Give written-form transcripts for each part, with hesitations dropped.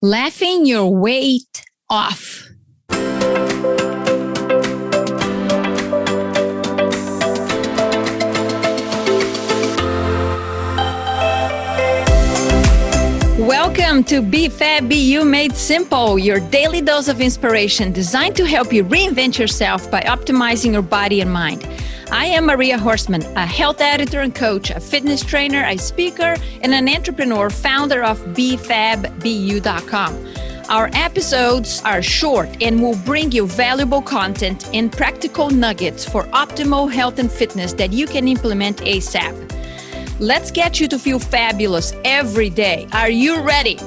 Laughing your weight off. Welcome to Be Fab, Be You Made Simple, your daily dose of inspiration designed to help you reinvent yourself by optimizing your body and mind. I am Maria Horstmann, a health editor and coach, a fitness trainer, a speaker, and an entrepreneur, founder of BeFabBeYou.com. Our episodes are short and will bring you valuable content and practical nuggets for optimal health and fitness that you can implement ASAP. Let's get you to feel fabulous every day. Are you ready?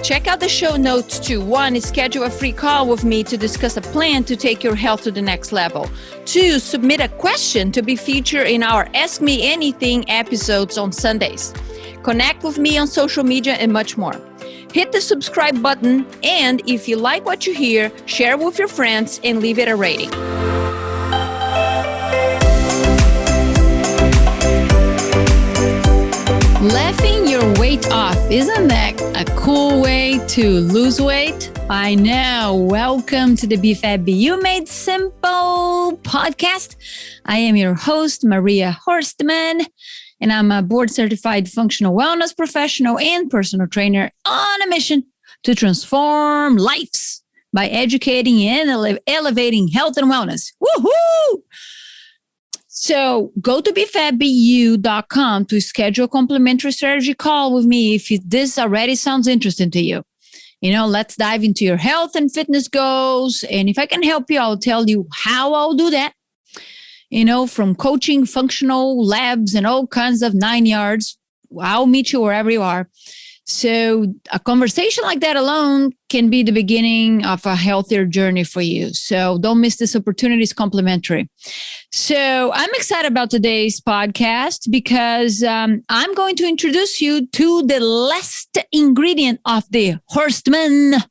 Check out the show notes to 1, schedule a free call with me to discuss a plan to take your health to the next level. 2, submit a question to be featured in our Ask Me Anything episodes on Sundays. Connect with me on social media and much more. Hit the subscribe button, and if you like what you hear, share with your friends and leave it a rating. Laughing your weight off. Isn't that a cool way to lose weight? I know. Welcome to the Be Fab, Be You Made Simple podcast. I am your host, Maria Horstmann, and I'm a board-certified functional wellness professional and personal trainer on a mission to transform lives by educating and elevating health and wellness. Woohoo! So go to BeFabBeYou.com to schedule a complimentary strategy call with me if this already sounds interesting to you. Let's dive into your health and fitness goals. And if I can help you, I'll tell you how I'll do that. From coaching, functional labs, and all kinds of 9 yards. I'll meet you wherever you are. So a conversation like that alone can be the beginning of a healthier journey for you. So don't miss this opportunity. It's complimentary. So I'm excited about today's podcast because I'm going to introduce you to the last ingredient of the Horstmann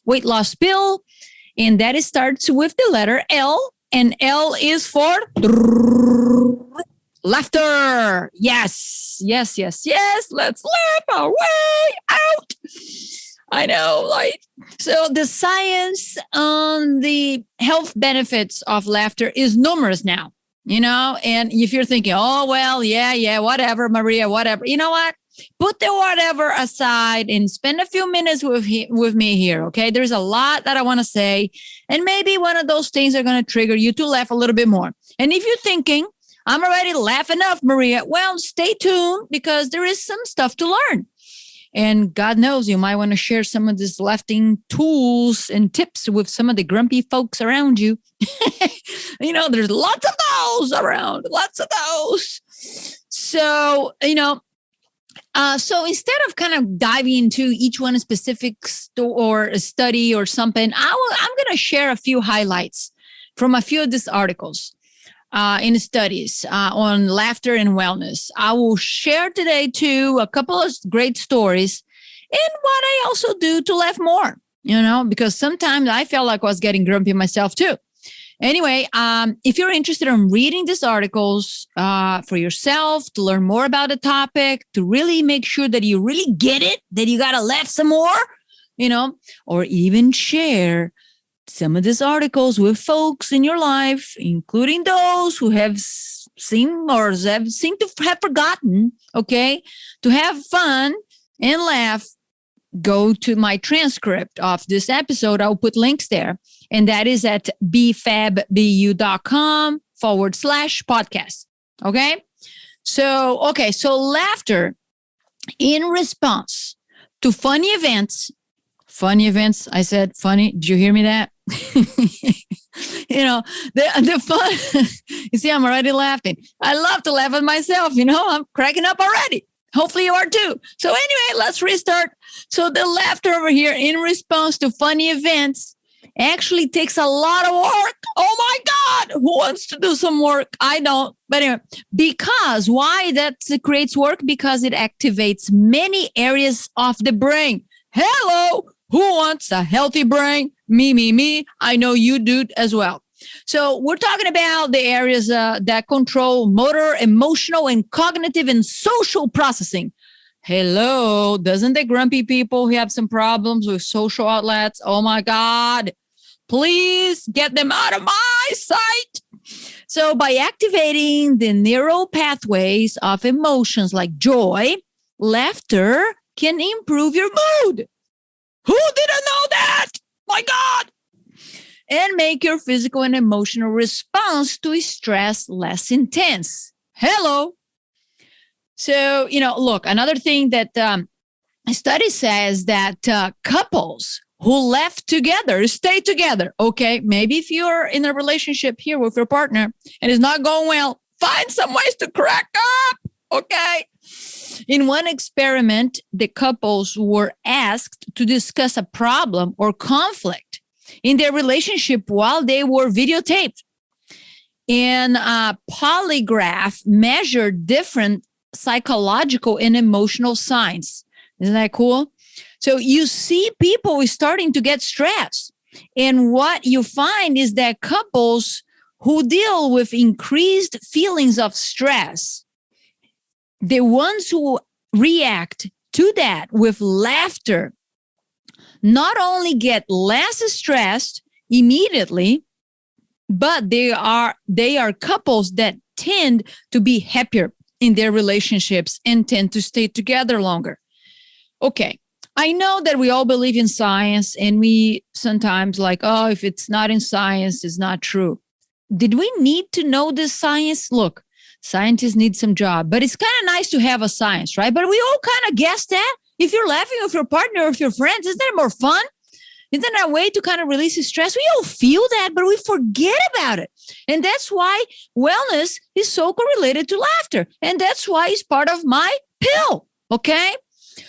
Weight Loss Pill. And that starts with the letter L. And L is for laughter. Yes. Let's laugh our way out. I know, so the science on the health benefits of laughter is numerous now, and if you're thinking, oh, well, yeah, whatever, Maria, whatever, you know what? Put the whatever aside and spend a few minutes with me here, okay? There's a lot that I want to say, and maybe one of those things are going to trigger you to laugh a little bit more. And if you're thinking, I'm already laughing enough, Maria, well, stay tuned because there is some stuff to learn. And God knows you might want to share some of these laughing tools and tips with some of the grumpy folks around you. There's lots of those around, lots of those. So, so instead of kind of diving into each one specific or a study or something, I'm going to share a few highlights from a few of these articles in studies on laughter and wellness. I will share today too a couple of great stories and what I also do to laugh more, because sometimes I felt like I was getting grumpy myself too. Anyway, if you're interested in reading these articles for yourself, to learn more about the topic, to really make sure that you really get it, that you got to laugh some more, or even share some of these articles with folks in your life, including those who have seen or have seemed to have forgotten, okay, to have fun and laugh, go to my transcript of this episode. I'll put links there. And that is at BeFabBeYou.com/podcast. Okay. So laughter in response to funny events. I said funny. Did you hear me that? The fun. You see, I'm already laughing. I love to laugh at myself. I'm cracking up already. Hopefully you are too. So anyway, let's restart. So the laughter over here in response to funny events actually takes a lot of work. Oh my God, who wants to do some work? I don't. But anyway, because why that creates work? Because it activates many areas of the brain. Hello, who wants a healthy brain? Me. I know you do as well. So we're talking about the areas that control motor, emotional, and cognitive and social processing. Hello, doesn't the grumpy people who have some problems with social outlets? Oh my God, please get them out of my sight. So by activating the neural pathways of emotions like joy, laughter can improve your mood. Who didn't know that? My God. And make your physical and emotional response to stress less intense. Hello. So, look, another thing that a study says that couples who laugh together stay together. Okay, maybe if you're in a relationship here with your partner and it's not going well, find some ways to crack up. Okay. In one experiment, the couples were asked to discuss a problem or conflict in their relationship while they were videotaped. And a polygraph measured different psychological and emotional signs. Isn't that cool? So you see people starting to get stressed. And what you find is that couples who deal with increased feelings of stress, the ones who react to that with laughter, not only get less stressed immediately, but they are couples that tend to be happier in their relationships and tend to stay together longer. Okay, I know that we all believe in science and we sometimes if it's not in science, it's not true. Did we need to know this science? Look, scientists need some job, but it's kind of nice to have a science, right? But we all kind of guess that. If you're laughing with your partner or with your friends, isn't that more fun? Isn't that a way to kind of release stress? We all feel that, but we forget about it. And that's why wellness is so correlated to laughter. And that's why it's part of my pill, okay?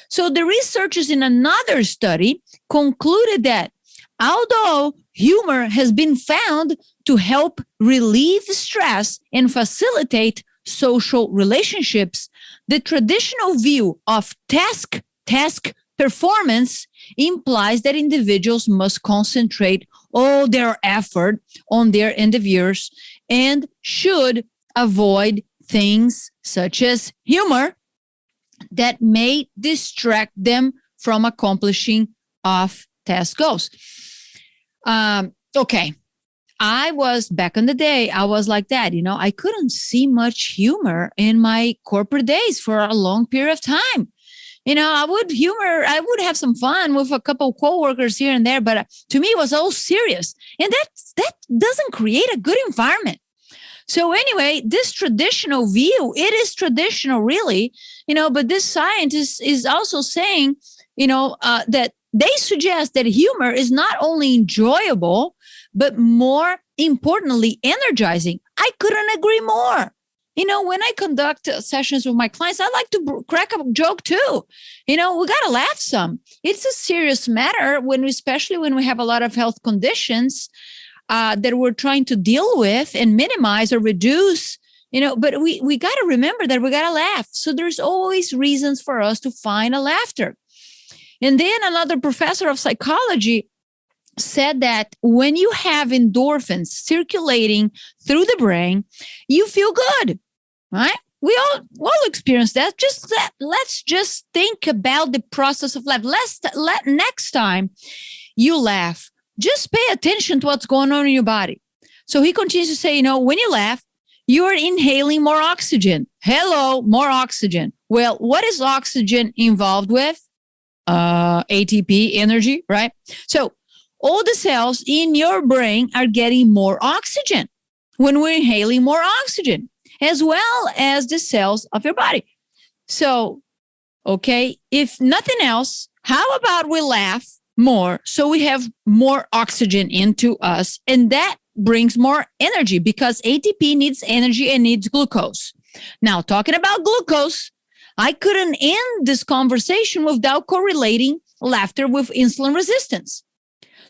So the researchers in another study concluded that although humor has been found to help relieve stress and facilitate social relationships, the traditional view of task performance implies that individuals must concentrate all their effort on their endeavors and should avoid things such as humor that may distract them from accomplishing off-task goals. Okay. Back in the day, I was like that. I couldn't see much humor in my corporate days for a long period of time. I would have some fun with a couple of coworkers here and there, but to me, it was all serious. And that doesn't create a good environment. So anyway, this traditional view, it is traditional really, but this scientist is also saying, that they suggest that humor is not only enjoyable, but more importantly, energizing. I couldn't agree more. When I conduct sessions with my clients, I like to crack a joke too. We got to laugh some. It's a serious matter especially when we have a lot of health conditions that we're trying to deal with and minimize or reduce, but we got to remember that we got to laugh. So there's always reasons for us to find a laughter. And then another professor of psychology said that when you have endorphins circulating through the brain, you feel good, right? We all experience that. Let's just think about the process of life. Next time you laugh, just pay attention to what's going on in your body. So he continues to say, when you laugh, you're inhaling more oxygen. Hello, more oxygen. Well, what is oxygen involved with? ATP, energy, right? So all the cells in your brain are getting more oxygen when we're inhaling more oxygen, as well as the cells of your body. So, okay, if nothing else, how about we laugh more so we have more oxygen into us, and that brings more energy because ATP needs energy and needs glucose. Now, talking about glucose, I couldn't end this conversation without correlating laughter with insulin resistance.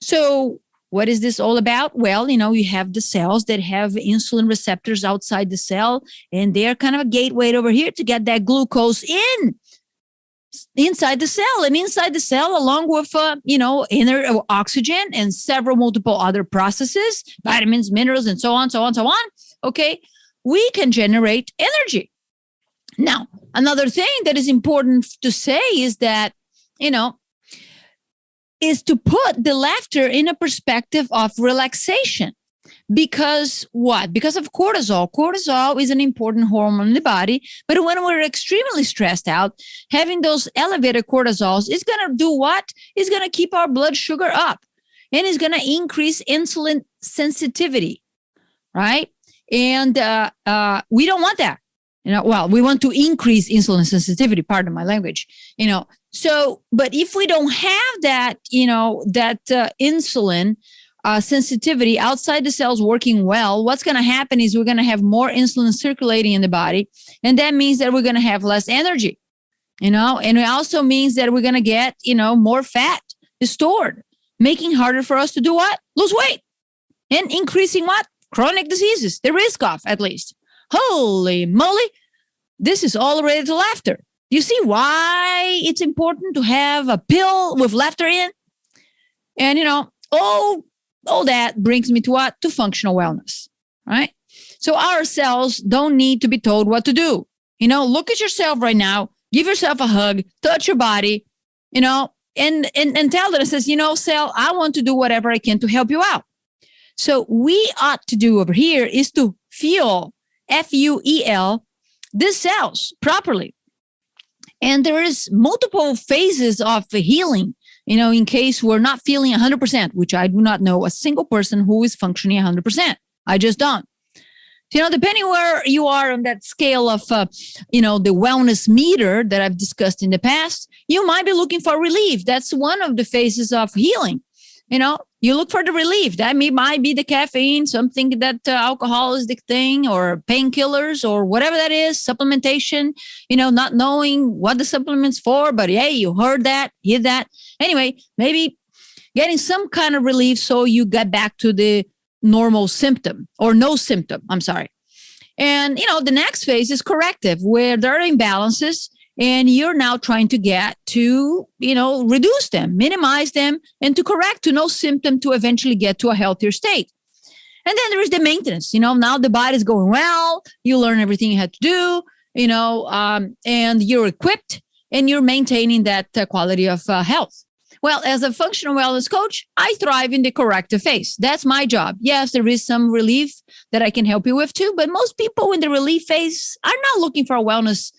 So what is this all about? Well, you have the cells that have insulin receptors outside the cell, and they're kind of a gateway over here to get that glucose inside the cell. And inside the cell, along with, inner oxygen and several multiple other processes, vitamins, minerals, and so on, okay, we can generate energy. Now, another thing that is important to say is that, is to put the laughter in a perspective of relaxation. Because what? Because of cortisol. Cortisol is an important hormone in the body. But when we're extremely stressed out, having those elevated cortisols is going to do what? It's going to keep our blood sugar up, and it's going to increase insulin sensitivity, right? And we don't want that. Well, we want to increase insulin sensitivity, pardon my language, So, but if we don't have that, insulin sensitivity outside the cells working well, what's going to happen is we're going to have more insulin circulating in the body. And that means that we're going to have less energy, and it also means that we're going to get, more fat stored, making harder for us to do what? Lose weight, and increasing what? Chronic diseases, the risk of, at least. Holy moly, this is all related to laughter. You see why it's important to have a pill with laughter in? And, all that brings me to what? To functional wellness, right? So our cells don't need to be told what to do. Look at yourself right now, give yourself a hug, touch your body, and tell them, it says, cell, I want to do whatever I can to help you out. So we ought to do over here is to fuel, F-U-E-L, these cells properly. And there is multiple phases of healing, in case we're not feeling 100%, which I do not know a single person who is functioning 100%. I just don't. Depending where you are on that scale of, the wellness meter that I've discussed in the past, you might be looking for relief. That's one of the phases of healing. You look for the relief. That might be the caffeine, something that alcohol is the thing, or painkillers, or whatever that is, supplementation, not knowing what the supplement's for, but hey, you heard that, hear that. Anyway, maybe getting some kind of relief so you get back to the normal symptom, or no symptom, I'm sorry. And, the next phase is corrective, where there are imbalances, and you're now trying to get to, reduce them, minimize them, and to correct to no symptom to eventually get to a healthier state. And then there is the maintenance. Now the body's going well. You learn everything you had to do, and you're equipped, and you're maintaining that quality of health. Well, as a functional wellness coach, I thrive in the corrective phase. That's my job. Yes, there is some relief that I can help you with too, but most people in the relief phase are not looking for a wellness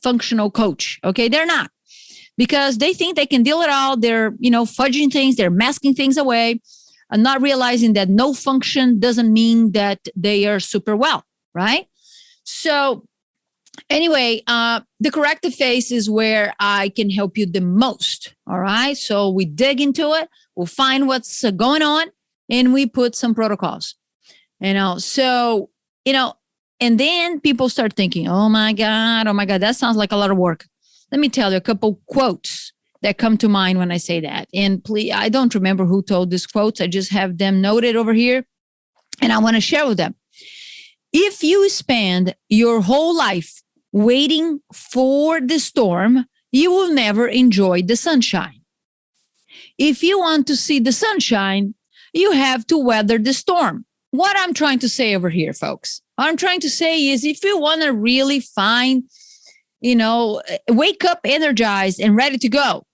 functional coach. Okay, they're not, because they think they can deal it all. They're, fudging things, they're masking things away, and not realizing that no function doesn't mean that they are super well, right? So anyway, the corrective phase is where I can help you the most. All right. So we dig into it, we'll find what's going on, and we put some protocols, and then people start thinking, oh my God, that sounds like a lot of work. Let me tell you a couple quotes that come to mind when I say that. And please, I don't remember who told these quotes. I just have them noted over here, and I want to share with them. If you spend your whole life waiting for the storm, you will never enjoy the sunshine. If you want to see the sunshine, you have to weather the storm. What I'm trying to say over here, folks, what I'm trying to say is, if you want to really find, wake up energized and ready to go,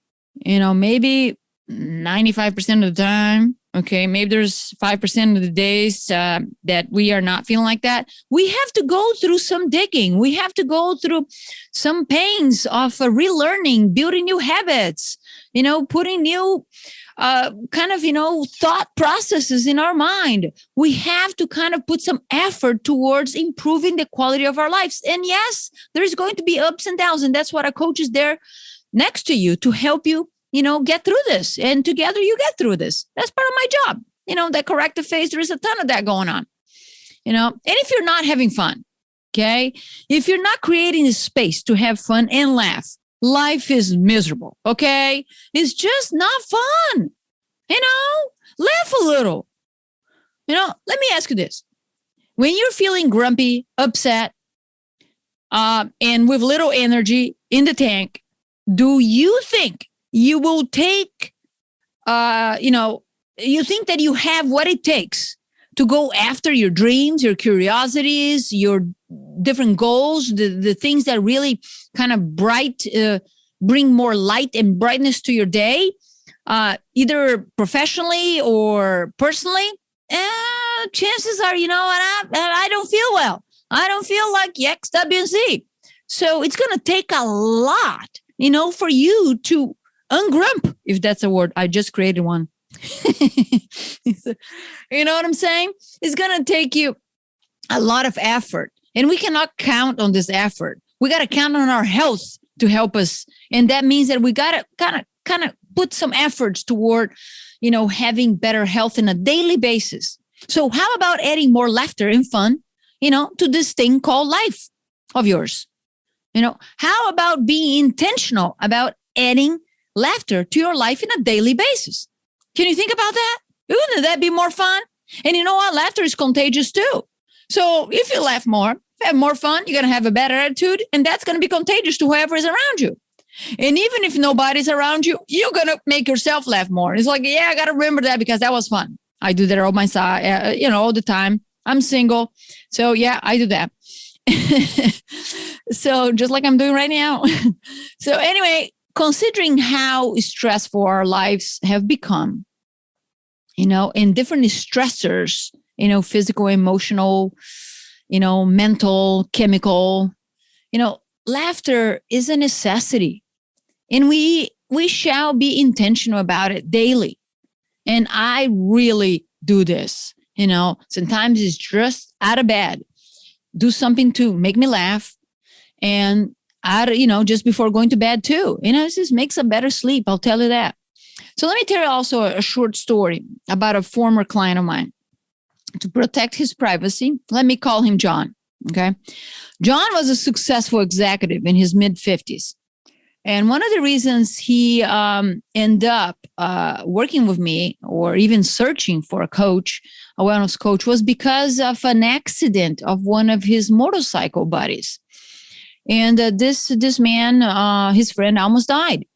maybe 95% of the time, okay, maybe there's 5% of the days that we are not feeling like that. We have to go through some digging. We have to go through some pains of relearning, building new habits, putting new thought processes in our mind. We have to kind of put some effort towards improving the quality of our lives. And yes, there's going to be ups and downs. And that's what a coach is there next to you to help you, get through this. And together you get through this. That's part of my job. That corrective phase, there is a ton of that going on, and if you're not having fun, okay, if you're not creating a space to have fun and laugh, life is miserable, okay? It's just not fun, laugh a little. Let me ask you this. When you're feeling grumpy, upset, and with little energy in the tank, do you think you will take, you think that you have what it takes to go after your dreams, your curiosities, your different goals, the things that really kind of bring more light and brightness to your day, either professionally or personally, chances are, I don't feel well. I don't feel like X, W, and Z. So it's going to take a lot, for you to ungrump, if that's a word. I just created one. You know what I'm saying? It's going to take you a lot of effort, and we cannot count on this effort. We got to count on our health to help us. And that means that we got to kind of put some efforts toward, having better health on a daily basis. So how about adding more laughter and fun, to this thing called life of yours? How about being intentional about adding laughter to your life on a daily basis? Can you think about that? Wouldn't that be more fun? And you know what? Laughter is contagious too. So if you laugh more, have more fun, you're going to have a better attitude, and that's going to be contagious to whoever is around you. And even if nobody's around you, you're going to make yourself laugh more. It's like, yeah, I got to remember that because that was fun. I do that all my side, all the time. I'm single. So yeah, I do that. So just like I'm doing right now. So anyway, considering how stressful our lives have become, and different stressors, physical, emotional, mental, chemical, laughter is a necessity. And we shall be intentional about it daily. And I really do this, sometimes it's just out of bed, do something to make me laugh. And just before going to bed too, it just makes a better sleep. I'll tell you that. So let me tell you also a short story about a former client of mine. To protect his privacy, let me call him John. Okay. John was a successful executive in his mid-50s. And one of the reasons he ended up working with me or even searching for a wellness coach, was because of an accident of one of his motorcycle buddies. And this man, his friend, almost died.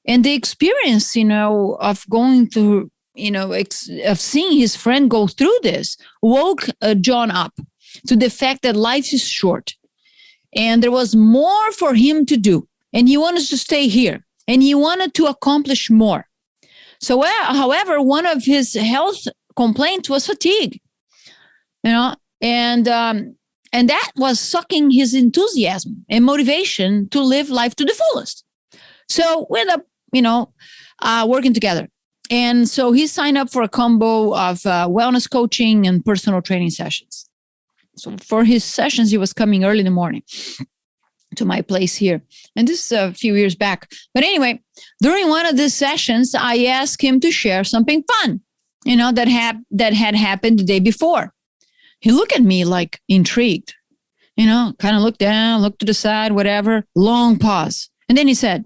And the experience, of going through, of seeing his friend go through this woke John up to the fact that life is short and there was more for him to do. And he wanted to stay here and he wanted to accomplish more. So, however, one of his health complaints was fatigue, and that was sucking his enthusiasm and motivation to live life to the fullest. So we ended up, working together. And so he signed up for a combo of wellness coaching and personal training sessions. So for his sessions, he was coming early in the morning to my place here. And this is a few years back. But anyway, during one of these sessions, I asked him to share something fun, that had happened the day before. He looked at me like intrigued, kind of looked down, looked to the side, whatever, long pause. And then he said,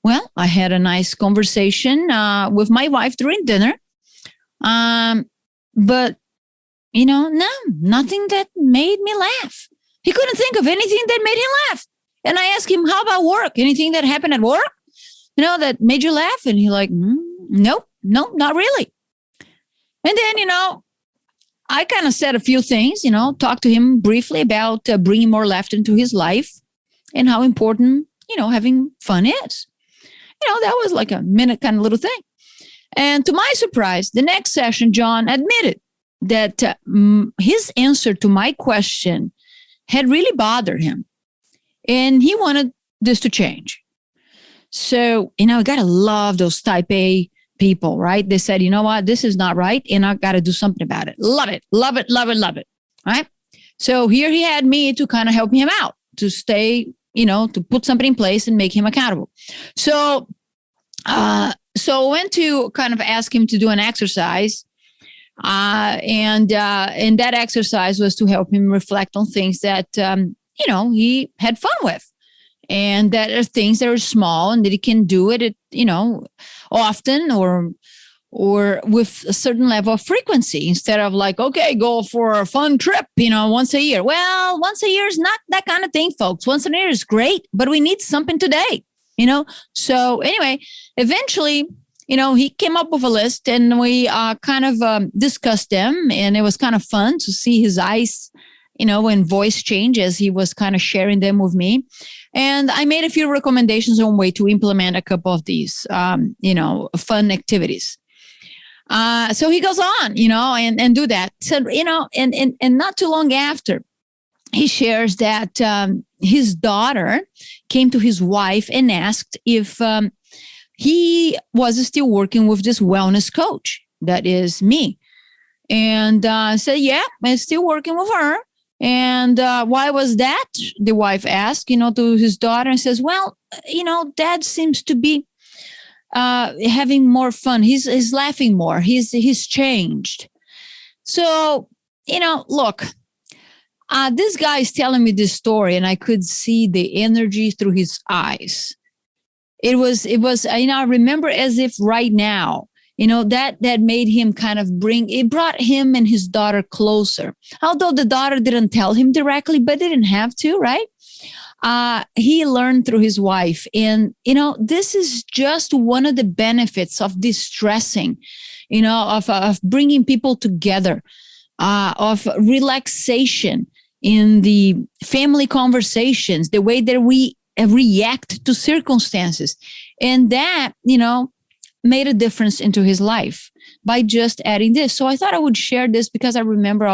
well, I had a nice conversation with my wife during dinner. But, no, nothing that made me laugh. He couldn't think of anything that made him laugh. And I asked him, how about work? Anything that happened at work, that made you laugh? And he like, nope, not really. And then, I kind of said a few things, talked to him briefly about bringing more laughter into his life and how important, having fun is. That was like a minute kind of little thing. And to my surprise, the next session, John admitted that his answer to my question had really bothered him. And he wanted this to change. So, you got to love those type A people, right? They said, you know what, this is not right. And I got to do something about it. Love it, love it, love it, love it. Right? So here he had me to kind of help him out, to stay, to put something in place and make him accountable. So I went to kind of ask him to do an exercise. And that exercise was to help him reflect on things that, he had fun with. And that are things that are small and that he can do it, often or with a certain level of frequency instead of like, okay, go for a fun trip, once a year. Well, once a year is not that kind of thing, folks. Once a year is great, but we need something today, So anyway, eventually he came up with a list and we kind of discussed them. And it was kind of fun to see his eyes, and voice change as he was kind of sharing them with me. And I made a few recommendations on way to implement a couple of these, fun activities. So he goes on, and do that. So, and not too long after, he shares that his daughter came to his wife and asked if he was still working with this wellness coach, that is me. And said, yeah, I'm still working with her. And why was that? The wife asked, to his daughter, and says, well, dad seems to be having more fun. He's laughing more. He's changed. So, look, this guy is telling me this story, and I could see the energy through his eyes. It was, I remember as if right now, that made him kind of brought him and his daughter closer. Although the daughter didn't tell him directly, but didn't have to, right? He learned through his wife. And, this is just one of the benefits of distressing, of bringing people together, of relaxation in the family conversations, the way that we react to circumstances. And that, made a difference into his life by just adding this. So I thought I would share this because I remember,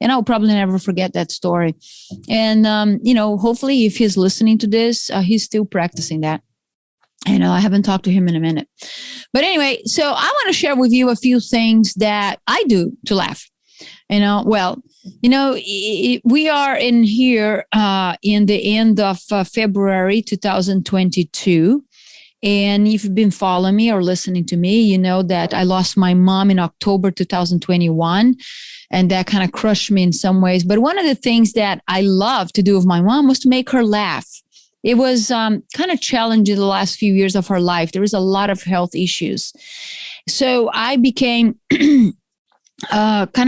and I'll probably never forget that story. And, hopefully if he's listening to this, he's still practicing that. I haven't talked to him in a minute. But anyway, so I want to share with you a few things that I do to laugh. We are in here in the end of February 2022. And if you've been following me or listening to me, you know that I lost my mom in October 2021. And that kind of crushed me in some ways. But one of the things that I love to do with my mom was to make her laugh. It was kind of challenging the last few years of her life. There was a lot of health issues. So I became kind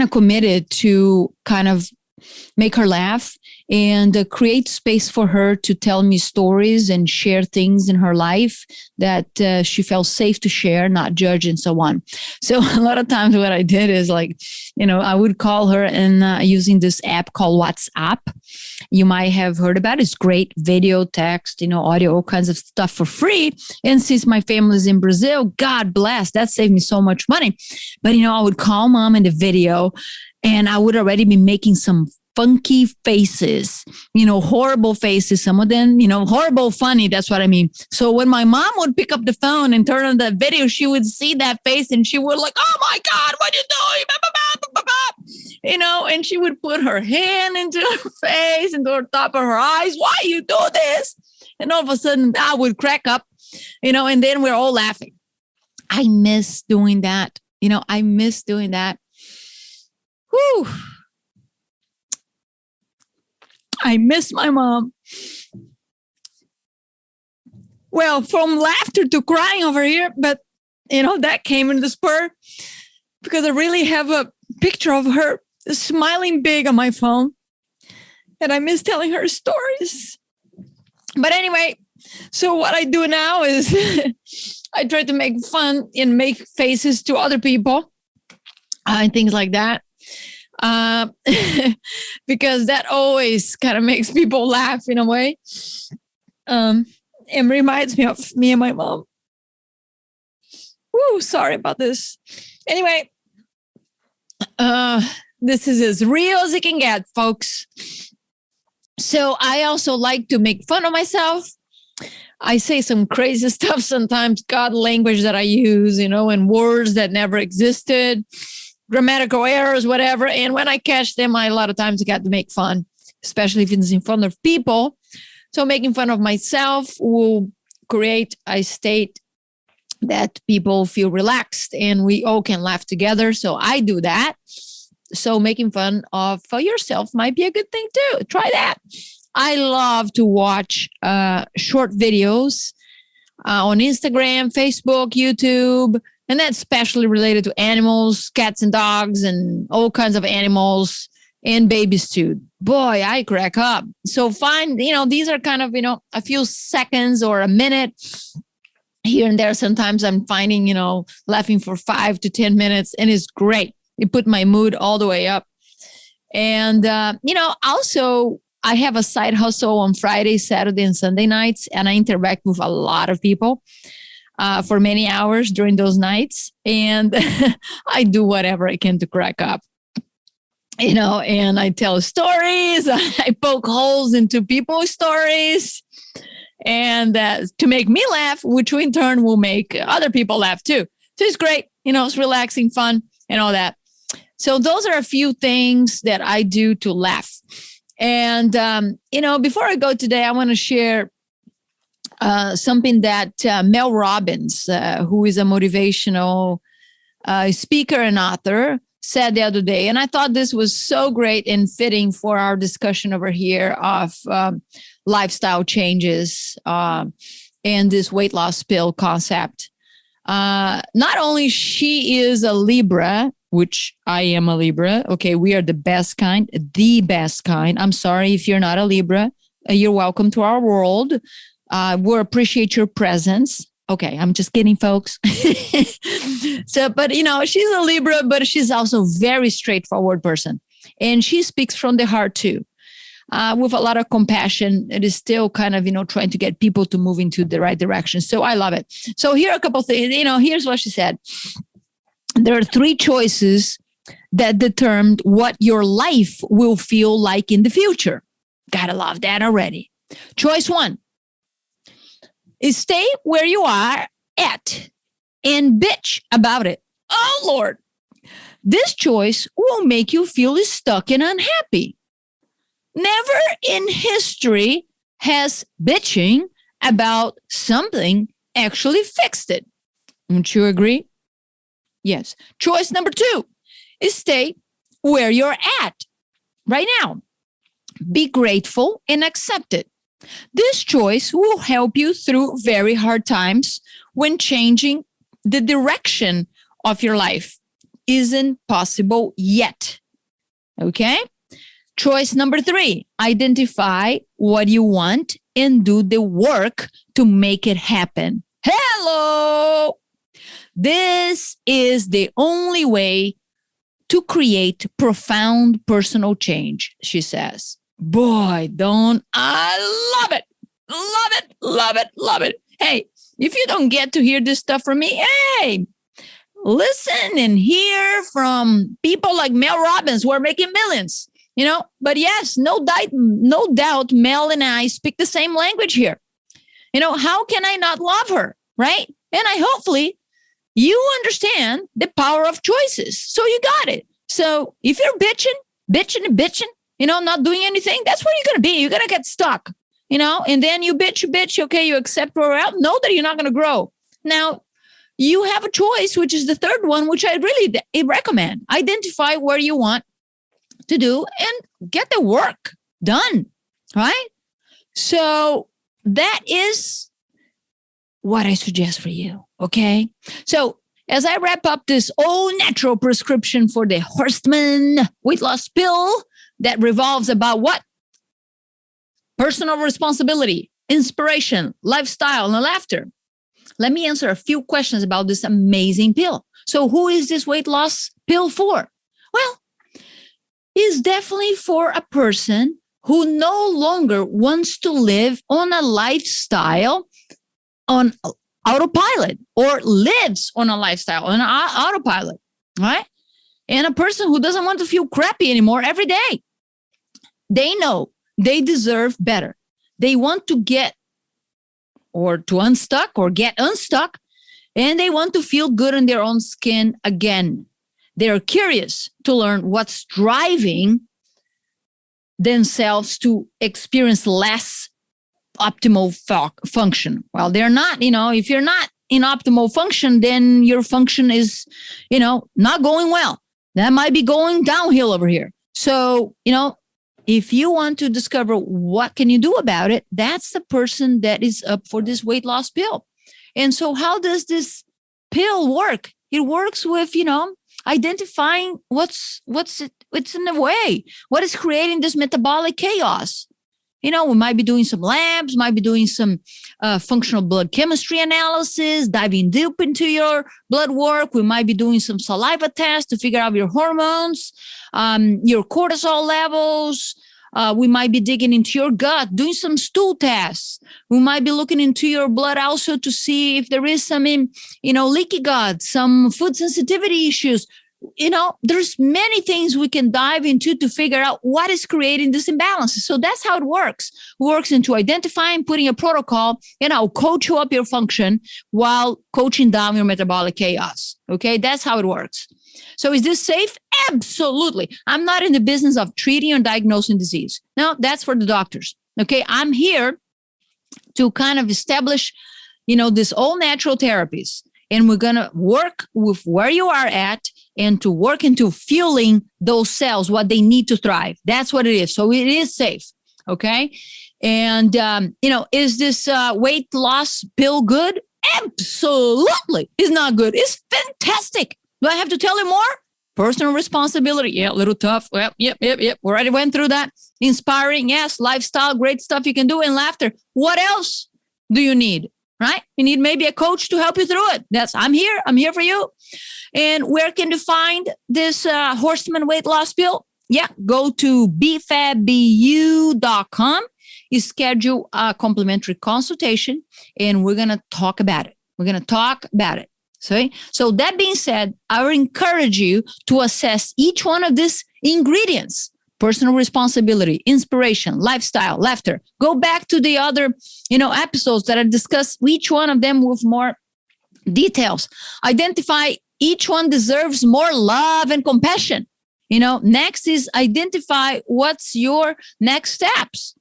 of committed to kind of make her laugh and create space for her to tell me stories and share things in her life that she felt safe to share, not judge and so on. So a lot of times what I did is I would call her and using this app called WhatsApp. You might have heard about it. It's great video, text, audio, all kinds of stuff for free. And since my family's in Brazil, God bless, that saved me so much money. But, I would call mom in the video and I would already be making some funky faces, horrible faces, some of them, horrible, funny. That's what I mean. So when my mom would pick up the phone and turn on the video, she would see that face and she would oh my God, what are you doing? And she would put her hand into her face and to the top of her eyes. Why you do this? And all of a sudden I would crack up, and then we're all laughing. I miss doing that. I miss doing that. Whew. I miss my mom. Well, from laughter to crying over here, but that came in the spur because I really have a picture of her smiling big on my phone. And I miss telling her stories. But anyway, so what I do now is I try to make fun and make faces to other people and things like that. Because that always kind of makes people laugh in a way. It reminds me of me and my mom. Woo, sorry about this. Anyway, this is as real as it can get, folks. So I also like to make fun of myself. I say some crazy stuff sometimes, God language that I use, and words that never existed, grammatical errors, whatever. And when I catch them, a lot of times I got to make fun, especially if it's in front of people. So making fun of myself will create a state that people feel relaxed and we all can laugh together. So I do that. So making fun of yourself might be a good thing too. Try that. I love to watch short videos on Instagram, Facebook, YouTube, and that's especially related to animals, cats and dogs, and all kinds of animals and babies too. Boy, I crack up. So find, these are kind of, a few seconds or a minute, here and there. Sometimes I'm finding, laughing for 5 to 10 minutes, and it's great. It put my mood all the way up. And, also I have a side hustle on Friday, Saturday, and Sunday nights, and I interact with a lot of people for many hours during those nights. And I do whatever I can to crack up, and I tell stories. I poke holes into people's stories, and to make me laugh, which in turn will make other people laugh too. So it's great. It's relaxing, fun, and all that. So those are a few things that I do to laugh. And, before I go today, I want to share something that Mel Robbins, who is a motivational speaker and author, said the other day. And I thought this was so great and fitting for our discussion over here of lifestyle changes and this weight loss pill concept. Not only she is a Libra, which I am a Libra. Okay, we are the best kind. I'm sorry if you're not a Libra. You're welcome to our world. We appreciate your presence. Okay, I'm just kidding, folks. So, but she's a Libra, but she's also a very straightforward person. And she speaks from the heart too, with a lot of compassion. It is still kind of, trying to get people to move into the right direction. So I love it. So here are a couple of things. Here's what she said. There are 3 choices that determine what your life will feel like in the future. Gotta love that already. Choice 1 is stay where you are at and bitch about it. Oh, Lord. This choice will make you feel stuck and unhappy. Never in history has bitching about something actually fixed it. Wouldn't you agree? Yes. Choice number 2 is stay where you're at right now. Be grateful and accept it. This choice will help you through very hard times when changing the direction of your life isn't possible yet. Okay? Choice number 3, identify what you want and do the work to make it happen. Hello! This is the only way to create profound personal change, she says. Boy, don't I love it. Love it, love it, love it. Hey, if you don't get to hear this stuff from me, hey, listen and hear from people like Mel Robbins who are making millions, But yes, no doubt, Mel and I speak the same language here. How can I not love her, right? And hopefully you understand the power of choices. So you got it. So if you're bitching, not doing anything, that's where you're going to be. You're going to get stuck, and then you bitch. Okay, you accept where we're at. Know that you're not going to grow. Now, you have a choice, which is the third one, which I really recommend. Identify where you want to do and get the work done, right? So that is what I suggest for you. Okay. So as I wrap up this all-natural prescription for the Horstmann Weight Loss Pill that revolves about what? Personal responsibility, inspiration, lifestyle, and laughter. Let me answer a few questions about this amazing pill. So who is this weight loss pill for? Well, it's definitely for a person who no longer wants to live on a lifestyle on autopilot or lives on a lifestyle on autopilot, right? And a person who doesn't want to feel crappy anymore every day. They know they deserve better. They want to get or to unstuck or get unstuck, and they want to feel good in their own skin again. They're curious to learn what's driving themselves to experience less optimal function. Well, they're not, if you're not in optimal function, then your function is, not going well. That might be going downhill over here. So, if you want to discover what can you do about it, that's the person that is up for this weight loss pill. And so how does this pill work? It works with, identifying what's in the way, what is creating this metabolic chaos. We might be doing some labs, might be doing some functional blood chemistry analysis, diving deep into your blood work. We might be doing some saliva tests to figure out your hormones, your cortisol levels. We might be digging into your gut, doing some stool tests. We might be looking into your blood also to see if there is some, leaky gut, some food sensitivity issues. There's many things we can dive into to figure out what is creating this imbalance. So that's how it works. It works into identifying, putting a protocol, and I'll coach you up your function while coaching down your metabolic chaos. Okay, that's how it works. So is this safe? Absolutely. I'm not in the business of treating or diagnosing disease. No, that's for the doctors. Okay, I'm here to kind of establish, this all natural therapies. And we're going to work with where you are at and to work into fueling those cells, what they need to thrive. That's what it is. So it is safe. Okay. And, is this weight loss pill good? Absolutely. It's not good. It's fantastic. Do I have to tell you more? Personal responsibility. Yeah, a little tough. Well, yep. We already went through that. Inspiring. Yes. Lifestyle, great stuff you can do, and laughter. What else do you need? Right? You need maybe a coach to help you through it. I'm here. I'm here for you. And where can you find this Horstmann Weight Loss Pill? Yeah, go to bfabbu.com. You schedule a complimentary consultation, and we're going to talk about it. So that being said, I would encourage you to assess each one of these ingredients: personal responsibility, inspiration, lifestyle, laughter. Go back to the other, episodes that I discussed each one of them with more details. Identify each one deserves more love and compassion. Next is identify what's your next steps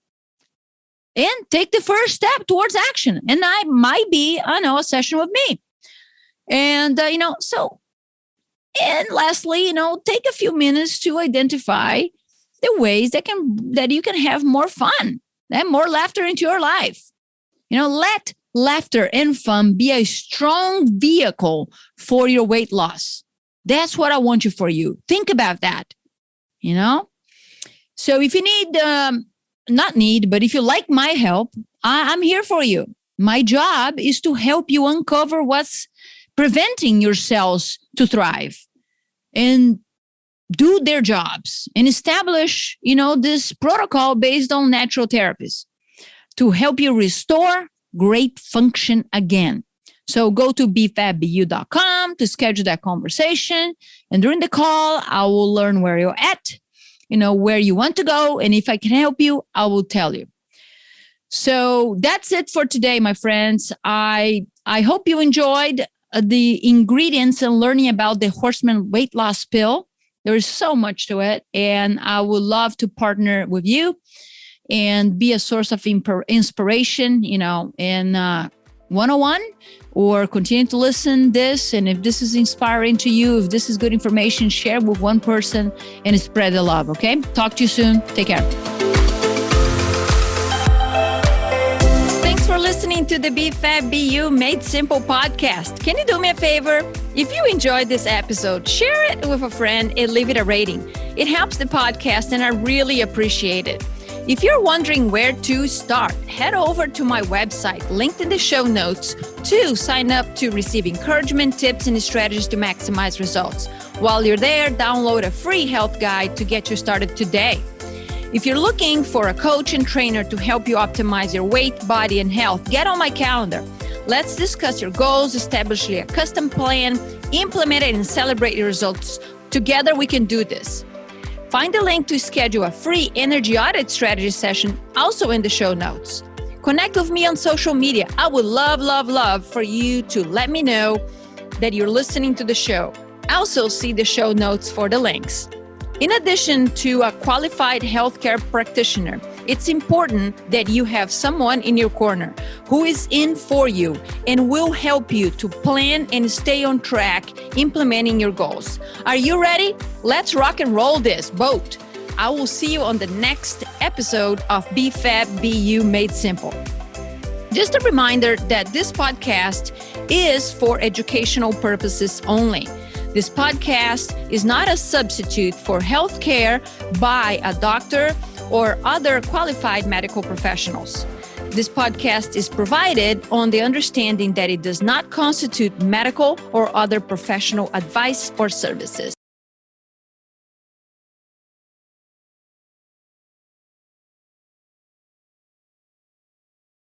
and take the first step towards action. And that might be, a session with me. And, and lastly, take a few minutes to identify the ways that you can have more fun and more laughter into your life. Let laughter and fun be a strong vehicle for your weight loss. That's what I want for you. Think about that. So if you if you like my help, I'm here for you. My job is to help you uncover what's preventing your cells to thrive and do their jobs and establish, this protocol based on natural therapies to help you restore great function again. So go to bfabbu.com to schedule that conversation. And during the call, I will learn where you're at, where you want to go. And if I can help you, I will tell you. So that's it for today, my friends. I hope you enjoyed the ingredients and learning about the Horstmann Weight Loss Pill. There is so much to it, and I would love to partner with you and be a source of inspiration, in one-on-one, or continue to listen this. And if this is inspiring to you, if this is good information, share with one person and spread the love. Okay. Talk to you soon. Take care. Thanks for listening to the BFABU Made Simple podcast. Can you do me a favor? If you enjoyed this episode, share it with a friend and leave it a rating. It helps the podcast, and I really appreciate it. If you're wondering where to start, head over to my website, linked in the show notes, to sign up to receive encouragement, tips, and strategies to maximize results. While you're there, download a free health guide to get you started today. If you're looking for a coach and trainer to help you optimize your weight, body, and health, get on my calendar. Let's discuss your goals, establish a custom plan, implement it, and celebrate your results. Together, we can do this. Find the link to schedule a free energy audit strategy session also in the show notes. Connect with me on social media. I would love for you to let me know that you're listening to the show. Also, see the show notes for the links. In addition to a qualified healthcare practitioner, it's important that you have someone in your corner who is in for you and will help you to plan and stay on track implementing your goals. Are you ready? Let's rock and roll this boat. I will see you on the next episode of BFABU Made Simple. Just a reminder that this podcast is for educational purposes only. This podcast is not a substitute for health care by a doctor or other qualified medical professionals. This podcast is provided on the understanding that it does not constitute medical or other professional advice or services.